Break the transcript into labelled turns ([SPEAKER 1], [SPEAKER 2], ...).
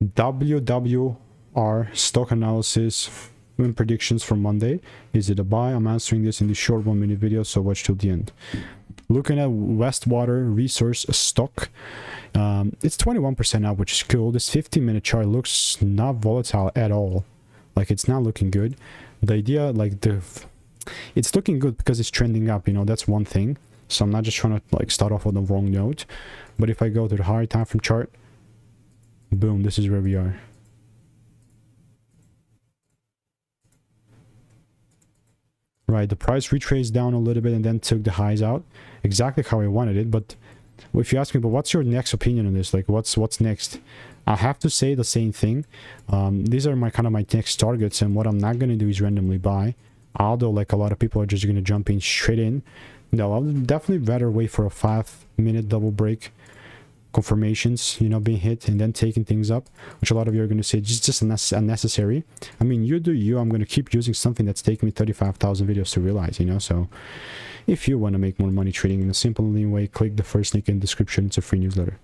[SPEAKER 1] WWR Stock Analysis Win Predictions for Monday. Is it a buy? I'm answering this in the short 1-minute video, so watch till the end. Looking at Westwater Resource stock, it's 21% up, which is cool. This 15-minute chart looks not volatile at all. Like, it's not looking good. The idea, like, it's looking good because it's trending up, you know, that's one thing. So I'm not just trying to, like, start off on the wrong note. But if I go to the higher time frame chart, boom, this is where we are. Right, the price retraced down a little bit and then took the highs out. Exactly how I wanted it. But if you ask me, but what's your next opinion on this? Like, what's next? I have to say the same thing. These are my kind of my next targets, and what I'm not going to do is randomly buy. Although, like, a lot of people are just going to jump in straight in. No, I'll definitely rather wait for a 5-minute double break confirmations, you know, being hit and then taking things up, which a lot of you are going to say just unnecessary. I mean, you do you. I'm going to keep using something that's taken me 35,000 videos to realize, you know. So if you want to make more money trading in a simple way, click the first link in the description. It's a free newsletter.